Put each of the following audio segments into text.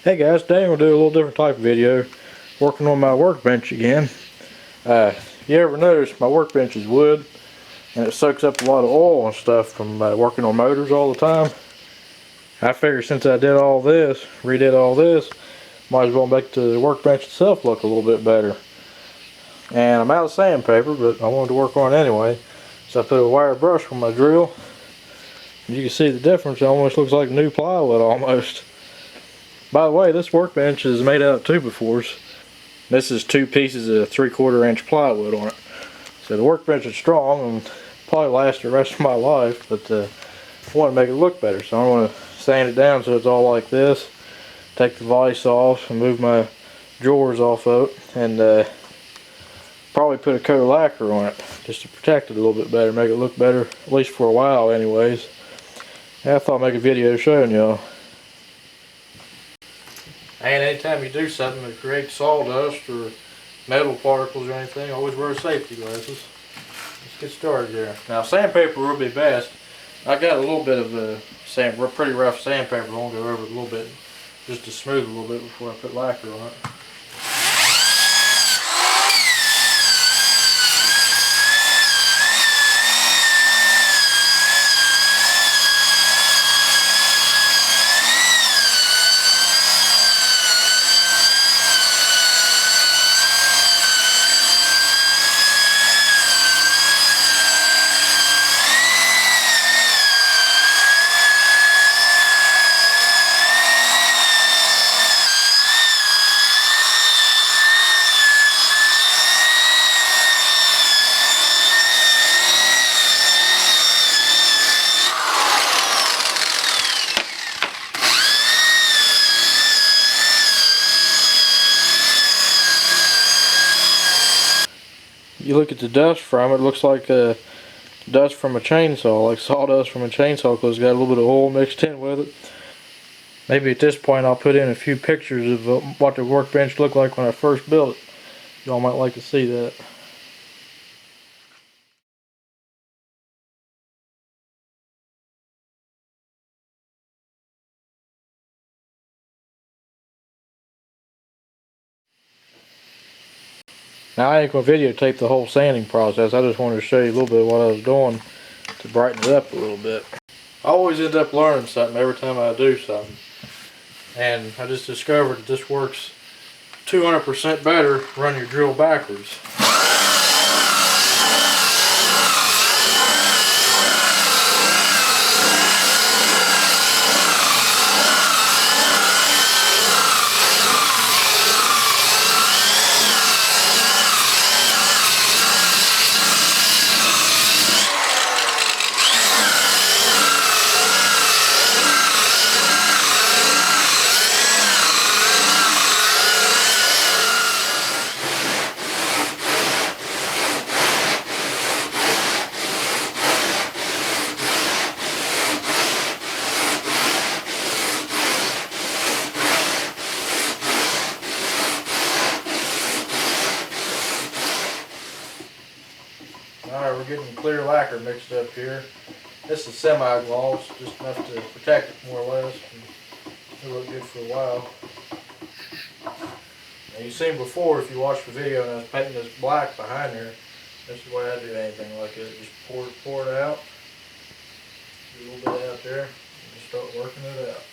Hey guys, today I'm going to do a little different type of video, working on my workbench again. You ever notice my workbench is wood, and it soaks up a lot of oil and stuff from working on motors all the time. I figured since I did all this, redid all this, might as well make the workbench itself look a little bit better. And I'm out of sandpaper, but I wanted to work on it anyway, so I put a wire brush on my drill. You can see the difference. It almost looks like new plywood almost. By the way, this workbench is made out of 2x4s. This is 2 pieces of 3/4 inch plywood on it. So the workbench is strong and probably last the rest of my life, but I want to make it look better. So I want to sand it down so it's all like this. Take the vise off and move my drawers off of it, and probably put a coat of lacquer on it just to protect it a little bit better, make it look better, at least for a while anyways. And I thought I'd make a video showing y'all. And anytime you do something that creates sawdust or metal particles or anything, always wear safety glasses. Let's get started there. Now sandpaper will be best. I got a little bit of pretty rough sandpaper. I'm going to go over it a little bit just to smooth a little bit before I put lacquer on it. You look at the dust from it, looks like dust from a chainsaw, like sawdust from a chainsaw, because it's got a little bit of oil mixed in with it. Maybe at this point I'll put in a few pictures of what the workbench looked like when I first built it. Y'all might like to see that. Now I ain't going to videotape the whole sanding process, I just wanted to show you a little bit of what I was doing to brighten it up a little bit. I always end up learning something every time I do something. And I just discovered that this works 200% better run your drill backwards. Alright, we're getting clear lacquer mixed up here. This is semi-gloss, just enough to protect it more or less. It'll look good for a while. Now you've seen before, if you watched the video and I was painting this black behind there, that's the way I do anything like it. Just pour it out. Do a little bit out there, and just start working it out.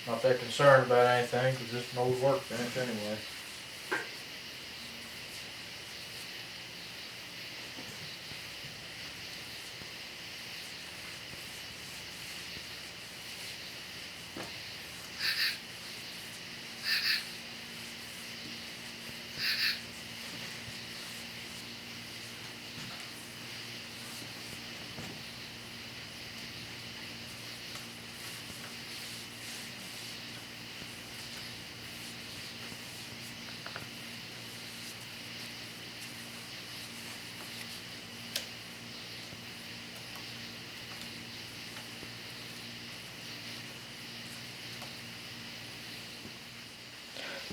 Not that concerned about anything, because it's an old workbench anyway.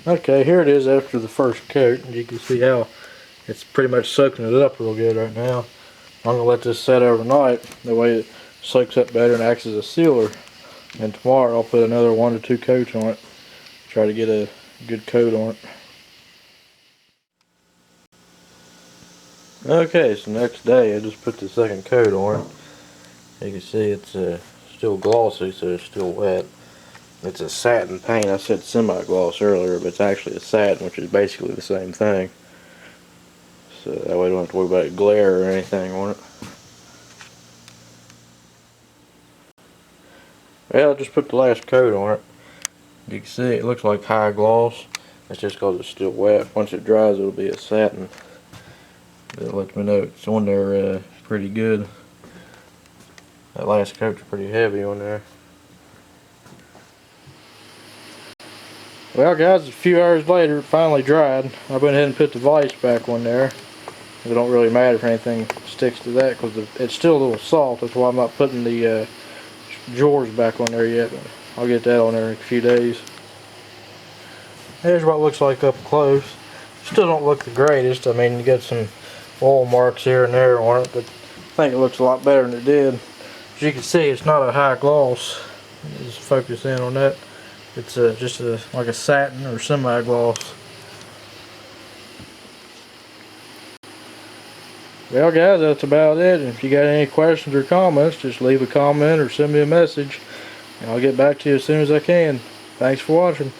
Okay, here it is after the first coat, and you can see how it's pretty much soaking it up real good right now. I'm gonna let this set overnight. That way it soaks up better and acts as a sealer. And tomorrow I'll put another 1 to 2 coats on it. Try to get a good coat on it. Okay, so next day I just put the second coat on it. You can see it's still glossy, so it's still wet. It's a satin paint. I said semi-gloss earlier, but it's actually a satin, which is basically the same thing. So that way we don't have to worry about glare or anything on it. Well, I just put the last coat on it. You can see it looks like high gloss. That's just because it's still wet. Once it dries, it'll be a satin. That lets me know it's on there pretty good. That last coat's pretty heavy on there. Well guys, a few hours later it finally dried. I went ahead and put the vise back on there. It don't really matter if anything sticks to that because it's still a little soft. That's why I'm not putting the drawers back on there yet. I'll get that on there in a few days. Here's what it looks like up close. Still don't look the greatest. I mean, you got some oil marks here and there on it, but I think it looks a lot better than it did. As you can see, it's not a high gloss. Just focus in on that. It's just like a satin or semi-gloss. Well guys, that's about it. If you got any questions or comments, just leave a comment or send me a message and I'll get back to you as soon as I can. Thanks for watching.